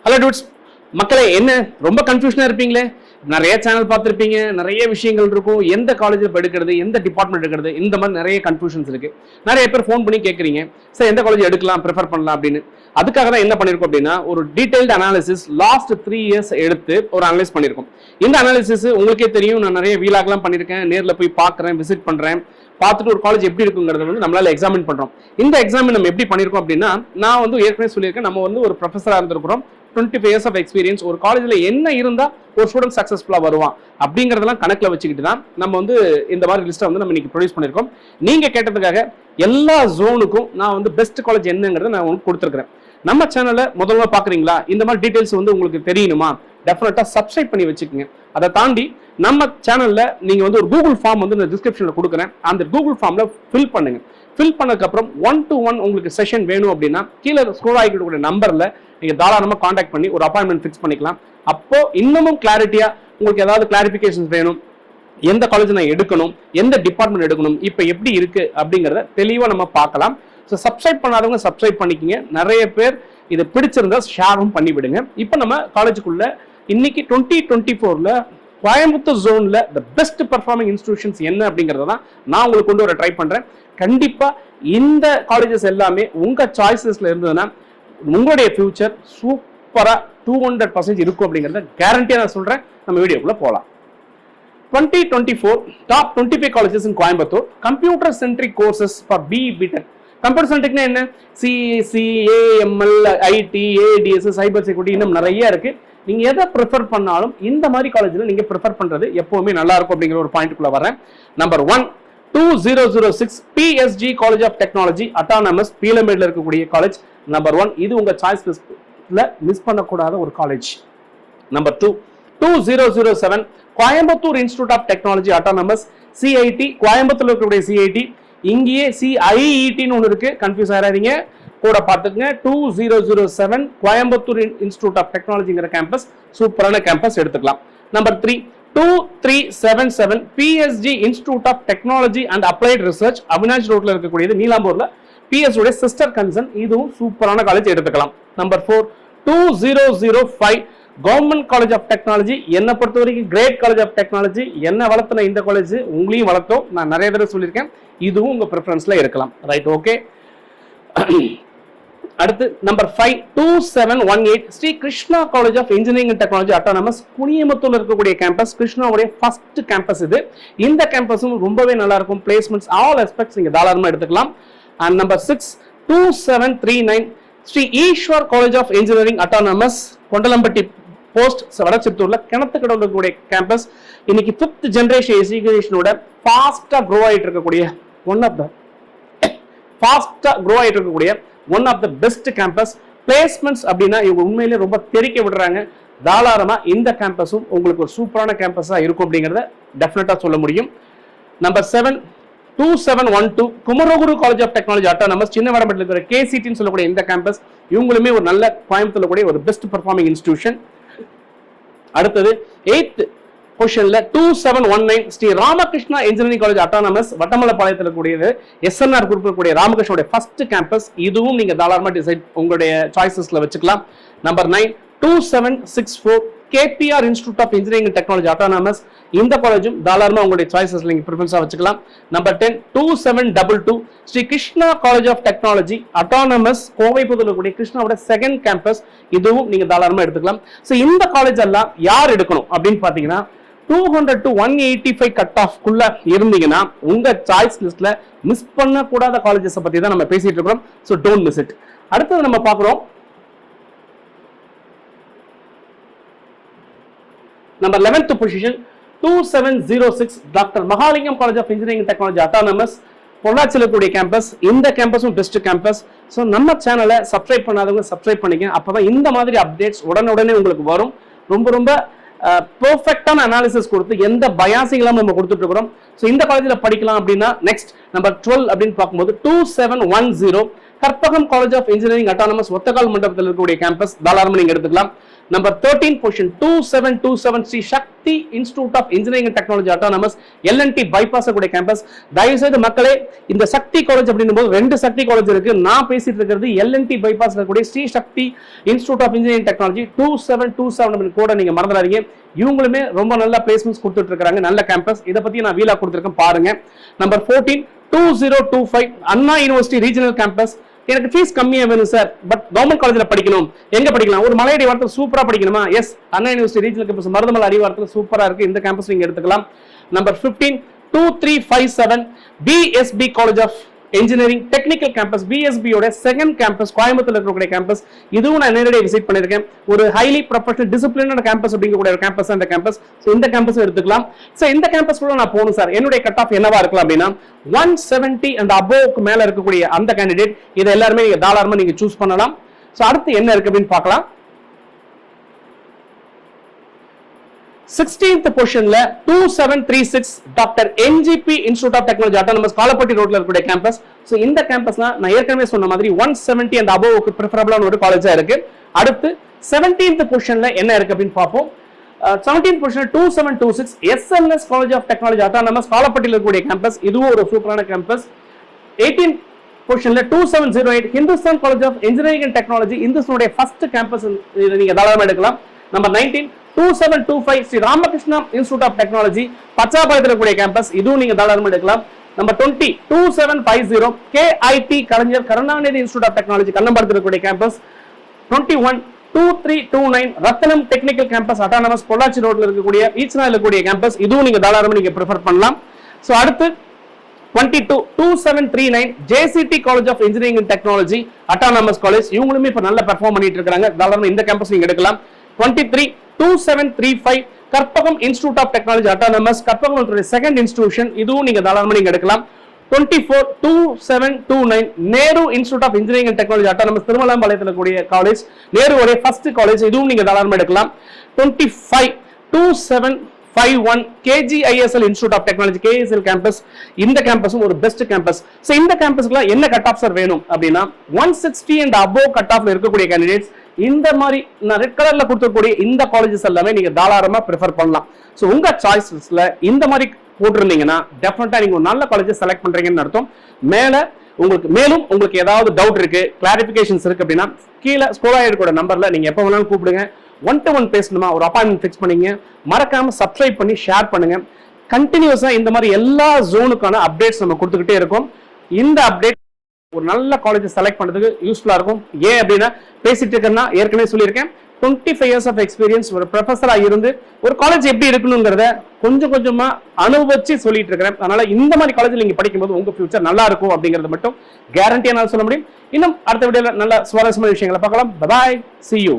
Hello dudes, மக்களே என்ன ரொம்ப கன்ஃபியூஷனா இருப்பீங்களே. நிறைய சேனல் பார்த்துருப்பீங்க, நிறைய விஷயங்கள் இருக்கும். எந்த காலேஜில் எடுக்கிறது, எந்த டிபார்ட்மெண்ட் எடுக்கிறது, இந்த மாதிரி நிறைய கன்ஃபியூஷன்ஸ் இருக்கு. நிறைய பேர் ஃபோன் பண்ணி கேட்குறீங்க, சார் எந்த காலேஜ் எடுக்கலாம், ப்ரிஃபர் பண்ணலாம் அப்படின்னு. அதுக்காக தான் என்ன பண்ணியிருக்கோம் அப்படின்னா, ஒரு டீடைல்டு அனாலிசிஸ் லாஸ்ட் 3 years எடுத்து ஒரு அனலைஸ் பண்ணியிருக்கோம். இந்த அனாலிசிஸ் உங்களுக்கே தெரியும், நான் நிறைய வீலாக்லாம் பண்ணியிருக்கேன், நேரில் போய் பார்க்குறேன், விசிட் பண்ணுறேன், பார்த்துட்டு ஒரு காலேஜ் எப்படி இருக்குங்கிறத வந்து நம்மளால எக்ஸாமின் பண்ணுறோம். இந்த எக்ஸாமின் நம்ம எப்படி பண்ணியிருக்கோம் அப்படின்னா, நான் வந்து ஏற்கனவே சொல்லியிருக்கேன், நம்ம வந்து ஒரு ப்ரொஃபஸராக இருந்திருக்கிறோம், 25 years ஆஃப் எக்ஸ்பீரியன்ஸ். ஒரு காலேஜில் என்ன இருந்தால் ஒரு ஸ்டூடெண்ட் சக்ஸஸ்ஃபுல்லாக வருவான் அப்படிங்கிறதெல்லாம் கணக்கில் வச்சுக்கிட்டு தான் நம்ம வந்து இந்த மாதிரி லிஸ்ட்டை வந்து நம்ம இன்னைக்கு ப்ரொடியூஸ் பண்ணியிருக்கோம். நீங்கள் கேட்டதுக்காக எல்லா ஜோனுக்கும் நான் வந்து பெஸ்ட் காலேஜ் என்னங்கிறத நான் உங்களுக்கு கொடுத்துருக்கிறேன். நம்ம சேனலை முதல்ல பார்க்குறீங்களா, இந்த மாதிரி டீட்டெயில்ஸ் வந்து உங்களுக்கு தெரியணுமா, டெஃபினட்டாக சப்ஸ்கிரைப் பண்ணி வச்சுக்கோங்க. அதை தாண்டி நம்ம சேனலில் நீங்கள் வந்து ஒரு கூகுள் ஃபார்ம் வந்து இந்த டிஸ்கிரிப்ஷனில் கொடுக்குறேன், அந்த கூகுள் ஃபார்மில் ஃபில் பண்ணுங்க. ஃபில் பண்ணதுக்கப்புறம் 1-to-1 உங்களுக்கு செஷன் வேணும் அப்படின்னா கீழே ஸ்க்ரோல் ஆகிக்கூடிய நம்பரில் நீங்கள் தாராளமாக காண்டாக்ட் பண்ணி ஒரு அப்பாயின்மெண்ட் ஃபிக்ஸ் பண்ணிக்கலாம். அப்போ இன்னமும் கிளாரிட்டியாக உங்களுக்கு ஏதாவது கிளாரிஃபிகேஷன்ஸ் வேணும், எந்த காலேஜ் நான் எடுக்கணும், எந்த டிபார்ட்மெண்ட் எடுக்கணும், இப்போ எப்படி இருக்கு அப்படிங்கிறத தெளிவாக நம்ம பார்க்கலாம். ஸோ சப்ஸ்கிரைப் பண்ணாதவங்க சப்ஸ்கிரைப் பண்ணிக்கிங்க. நிறைய பேர் இது பிடிச்சிருந்தா ஷேரும் பண்ணி விடுங்க. இப்போ நம்ம காலேஜுக்குள்ள இன்னைக்கு 2024ல் கோயம்புத்தூர் ஜோன்ல த பெஸ்ட் பர்ஃபார்மிங் இன்ஸ்டிடியூஷன்ஸ் என்ன அப்படிங்கறத தான் நான் உங்களுக்கு கொண்டு வர ட்ரை பண்றேன். கண்டிப்பா இந்த காலேஜஸ் எல்லாமே உங்க சாய்ஸஸ்ல இருந்ததுன்னா உங்களுடைய ஃபியூச்சர் சூப்பரா 200% இருக்கும் அப்படிங்கறத கேரண்டியா நான் சொல்றேன். நம்ம வீடியோக்குள்ள போலாம். 2024 top 25 colleges in Coimbatore computer centric courses for BE BTech. Computer சென்ட்ரிக்னா என்ன? CEC, AML, IT, ADS, cyber security, இன்னும் நிறைய இருக்கு. நீங்க எதை ப்ரிஃபர் பண்ணாலும் இந்த மாதிரி காலேஜில் நீங்க ப்ரிஃபர் பண்றது எப்பவுமே நல்லா இருக்கும் அப்படிங்கிற ஒரு பாயிண்ட்குள்ள வரேன். Number 1, 2006 PSG college of technology autonomous, பீலமேட்ல இருக்கக்கூடிய காலேஜ். நம்பர் 1, இது உங்க சாய்ஸ் லிஸ்ட்ல மிஸ் பண்ணக்கூடாத ஒரு college. Number 2, 2007 Coimbatore institute of technology autonomous, CIT, கோயம்புத்தூர்ல இருக்கக்கூடிய CIT. இங்கேயே CIET ஒன்று இருக்கு, கன்ஃபியூஸ் ஆகாதீங்க, கூட பார்த்துக்கங்க. 2007 கோயம்புத்தூர் இன்ஸ்டிடியூட் ஆஃப் டெக்னாலஜிங்கிற கேம்பஸ், சூப்பரான கேம்பஸ் எடுத்துக்கலாம். Number 3, 2377 PSG institute of technology and applied research, Avinash ரோட்ல இருக்கக்கூடியது, நீலாம்பூர்ல, PS உடைய சிஸ்டர் கன்சர்ன், இதுவும் சூப்பரான காலேஜ் எடுத்துக்கலாம். Number 4, 2005 government college of technology. என்னை பொறுத்த வரைக்கும் கிரேட் காலேஜ் ஆஃப் டெக்னாலஜி. என்ன வளர்த்தன இந்த காலேஜ் உங்களையும் வளர்த்தோம், நான் நிறைய தடவை சொல்லியிருக்கேன். இதுவும் உங்க ப்ரிஃபரன்ஸ்ல இருக்கலாம். Right, okay. அடுத்து number 5, 2718 Sri Krishna college of engineering and technology autonomous, குனியமுத்தூர்ல இருக்கக்கூடிய கேம்பஸ், கிருஷ்ணாவுடைய ஃபர்ஸ்ட் கேம்பஸ் இது. இந்த கேம்பஸும் ரொம்பவே நல்லா இருக்கும். பிளேஸ்மெண்ட்ஸ் ஆல் எஸ்பெக்ட்ஸ் நீங்க தாராளமா எடுத்துக்கலாம். And number 6, 2739 Sri Eshwar college of engineering autonomous, Kondalampatti post, வடச்சித்தூர்ல கிணத்துக்கடவுல இருக்கக்கூடிய கேம்பஸ். இன்னைக்கு 5th ஜெனரேஷன் எஜுகேஷனோட ஃபாஸ்டா க்ரோ ஆயிட்டு இருக்கக்கூடிய one of the best campus. Placements அப்படின்னா இவங்க உண்மையிலே ரொம்ப தெரிக்க விடுறாங்க. தாராளமா இந்த கேம்பஸும் உங்களுக்கு ஒரு சூப்பரான கேம்பஸா இருக்கும் அப்படிங்கறத டெஃபினட்டா சொல்ல முடியும். Number 7, 2712 Kumaraguru college of technology autonomous, சின்ன வடமட்டில் இருக்கிற KCT சொல்லக்கூடிய இந்த கேம்பஸ், இவங்களுமே ஒரு நல்ல கோயம்புத்தூர்ல கூடிய ஒரு பெஸ்ட் பர்ஃபார்மிங் இன்ஸ்டிடியூஷன். அடுத்தது 8th பொசிஷன்ல 2719 Sri Ramakrishna engineering college autonomous, வட்டமலைப்பாளையத்தில் கூடியது, SNR குரூப்ல கூடிய ராமகிருஷ்ணோட ஃபர்ஸ்ட் கேம்பஸ். இதுவும் நீங்க தாராளமா டிசைட் உங்களுடைய சாய்ஸஸ்ல வச்சுக்கலாம். Number 9, 2764 KPR institute of engineering and technology autonomous. இந்த காலேஜும் தாராளமா உங்களுடைய சாய்ஸஸ்ல நீங்க ப்ரிஃபரன்ஸா வச்சுக்கலாம். Number 10, 2722 Sri Krishna college of technology autonomous, கோவைப்புதூர்ல கூடிய கிருஷ்ணாவோட செகண்ட் கேம்பஸ். இதுவும் நீங்க தாராளமா எடுத்துக்கலாம். ஸோ இந்த காலேஜ் எல்லாம் யார் எடுக்கணும் அப்படின்னு பாத்தீங்கன்னா, 200 to 185 கட் ஆஃப் குள்ள இருந்தீங்கன்னா உங்க சாய்ஸ் லிஸ்ட்ல மிஸ் பண்ணக்கூடாத காலேஜஸ் பத்தி தான் நம்ம பேசிட்டு இருக்கோம். So don't miss it. அடுத்தது நம்ம பார்க்குறோம் number 11th position 2706 doctor Mahalingam college of engineering technology autonomous, பொள்ளாச்சியில் கூடிய கேம்பஸ். இந்த கேம்பஸும் பெஸ்ட் கேம்பஸ். ஸோ நம்ம சேனலை சப்ஸ்கிரைப் பண்ணாதவங்க சப்ஸ்கிரைப் பண்ணிக்க, அப்பதான் இந்த மாதிரி அப்டேட்ஸ் உடனுடனே உங்களுக்கு வரும். ரொம்ப பெர்ஃபெக்டான அனாலிசிஸ் கொடுத்து எந்த பயாசிங் இல்லாம நம்ம கொடுத்துட்டு இருக்கிறோம். ஸோ இந்த காலேஜில் படிக்கலாம் அப்படின்னா நெக்ஸ்ட் நம்பர் 12 அப்படின்னு பார்க்கும்போது 2710 Karpagam college of engineering autonomous, Othakkal மண்டபத்தில் இருக்கக்கூடிய கேம்பஸ், தாராளமா நீங்க எடுத்துக்கலாம். Number 13 position 2727 Sri Shakti Institute of Engineering and Technology Autonomous LNT bypass கூடிய கேம்பஸ். தயவு செய்து மக்களே, இந்த சக்தி காலேஜ் அப்படின்னும் போது ரெண்டு சக்தி காலேஜ் இருக்கு. நான் பேசிட்டு இருக்கிறது LNT bypass கூடிய ஸ்ரீ சக்தி இன்ஸ்டிடியூட் ஆஃப் இன்ஜினியரிங் டெக்னாலஜி 2727 கூட நீங்க மறந்துடாதீங்க. இவங்களுமே ரொம்ப நல்ல பிளேஸ்மெண்ட்ஸ் கொடுத்துட்டு இருக்காங்க. நல்ல கேம்பஸ். இத பத்தி நான் வீலா கொடுத்திருக்கேன் பாருங்க. நம்பர் 14 2025 அண்ணா யூனிவர்சிட்டி ரீஜனல் கேம்பஸ். எனக்கு ஃபீஸ் கம்மியா வேணும் சார், பட் கவர்மெண்ட் காலேஜ்ல படிக்கணும். எங்க படிக்கலாம்? ஒரு மலையடி வாரத்தில் சூப்பரா படிக்கணுமா? Yes, Anna university regional campus Marudhamalai அடிவாரத்தில் சூப்பரா இருக்கு. இந்த கேம்பஸ் நீங்க எடுத்துக்கலாம். Number 15 2357 BSB college of engineering technical campus. BSB யோட செகண்ட் கேம்பஸ் கோயம்புத்தூர்ல இருக்கக்கூடிய கேம்பஸ். இதுவும் நான் நேரடியாக விசிட் பண்ணிருக்கேன். ஒரு ஹைலி ப்ரொஃபஷனல் டிசிப்ளினான கேம்பஸ் அப்படிங்கக்கூடிய ஒரு கேம்பஸ் அந்த கேம்பஸ். சோ இந்த கேம்பஸ் எடுத்துக்கலாம். சோ இந்த கேம்பஸ் கூட நான் போகணும் சார், என்னுடைய கட் ஆஃப் என்னவா இருக்கலாம் அப்படின்னா 170 and above மேல இருக்கக்கூடிய அந்த கேண்டிடேட் இதை எல்லாருமே நீங்க தாராளமா நீங்க சூஸ் பண்ணலாம். சோ அடுத்து என்ன இருக்கு அப்படின்னு பார்க்கலாம். 16th பொசிஷன்ல 2736 doctor NGP institute of technology autonomous Kalapatti ரோட்ல இருக்கக்கூடிய கேம்பஸ். சோ இந்த கேம்பஸ்ல நான் ஏற்கனவே சொன்ன மாதிரி 170 and above க்கு பிரெஃபரபிளான ஒரு காலேஜா இருக்கு. அடுத்து 17th பொசிஷன்ல என்ன இருக்கு அப்படின்னு பார்ப்போம். 17th பொசிஷன்ல 2726 SLS college of technology autonomous காலப்பட்டில இருக்கக்கூடிய கேம்பஸ். இதுவும் ஒரு சூப்பரான கேம்பஸ். 18th பொசிஷன்ல 2708 Hindustan college of engineering and technology. இந்துஸ்தானுடைய ஃபர்ஸ்ட் கேம்பஸ். இதை நீங்க தாராளமா எடுக்கலாம். Number 19 2725 Sri Ramakrishna institute of technology பச்சாபாயத்தில் இருக்கக்கூடிய கேம்பஸ். இதுவும் நீங்க தாராளமா எடுக்கலாம். Number 20 2750 KIT Kalaignar Karunanidhi institute of technology கண்ணம்பாக்கத்தில் இருக்கக்கூடிய campus. 21 2329 Rathinam technical campus autonomous Pollachi ரோட்ல இருக்கக்கூடிய ஈச்சனால இருக்கக்கூடிய கேம்பஸ். இதுவும் நீங்க தாராளமா நீங்க ப்ரிஃபர் பண்ணலாம். சோ அடுத்து 22 2739 JCT college of engineering and technology autonomous college. இவங்களுமே இப்ப நல்ல பெர்ஃபார்ம் பண்ணிட்டு இருக்காங்க. தாராளமா இந்த கேம்பஸ் நீங்க எடுக்கலாம். 23 2735 Karpagam institute of technology autonomous Karpagam second institution. இதுவும் நீங்க தாராளமா நீங்க எடுக்கலாம். 24 2729 Nehru institute of engineering and technology autonomous திருமலாம்பாளையத்தில் கூடிய காலேஜ். நேருவோட first college. இதுவும் நீங்க தாராளமா எடுக்கலாம். 25 2751 KGISL institute of technology KSL campus. இந்த கேம்பஸும் ஒரு பெஸ்ட் கேம்பஸ். சோ இந்த கேம்பஸ்க்குள்ள என்ன கட் ஆஃப் சார் வேணும் அப்படின்னா 160 and above கட் ஆஃப்ல இருக்கக்கூடிய கேண்டிடேட்ஸ் இந்த மாதிரி நான் ரெட் கலர்ல கொடுக்கக்கூடிய இந்த காலேஜஸ் எல்லாமே நீங்க தாராளமா ப்ரிஃபர் பண்ணலாம். சோ உங்க சாய்ஸ்ல இந்த மாதிரி போட்டிருந்தீங்கன்னா டெஃபினட்டா நீங்க ஒரு நல்ல காலேஜ் செலக்ட் பண்றீங்கன்னு அர்த்தம். மேலும் உங்களுக்கு ஏதாவது டவுட் இருக்கு, கிளாரிபிகேஷன்ஸ் இருக்கு அப்படின்னா கீழே ஸ்க்ரோல் ஆகிருக்கிற நம்பர்ல நீங்க எப்ப வேணாலும் கூப்பிடுங்க. 1-to-1 பேசணுமா, ஒரு அப்பாயின்மெண்ட் ஃபிக்ஸ் பண்ணீங்க. மறக்காம சப்ஸ்கிரைப் பண்ணி ஷேர் பண்ணுங்க. கண்டினியூஸா இந்த மாதிரி எல்லா ஜோனுக்கான அப்டேட்ஸ் நம்ம கொடுத்துக்கிட்டே இருக்கோம். இந்த அப்டேட் ஒரு நல்ல காலேஜ் செலக்ட் பண்றதுக்கு யூஸ்ஃபுல்லா இருக்கும். ஏன் அப்படின்னா பேசிட்டு இருக்கேன்னா ஏற்கனவே சொல்லியிருக்கேன், 25 years ஆஃப் எக்ஸ்பீரியன்ஸ் ஒரு ப்ரொஃபஸரா இருந்து ஒரு காலேஜ் எப்படி இருக்கணுங்கிறத கொஞ்சம் கொஞ்சமா அனுபவிச்சு சொல்லிட்டு இருக்கிறேன். அதனால இந்த மாதிரி காலேஜ் நீங்க படிக்கும்போது உங்க ஃபியூச்சர் நல்லா இருக்கும் அப்படிங்கறது மட்டும் கேரண்டியா நான் சொல்ல முடியும். இன்னும் அடுத்த வீடியோல நல்ல சுவாரஸ்யமான விஷயங்களை பார்க்கலாம். Bye, see you.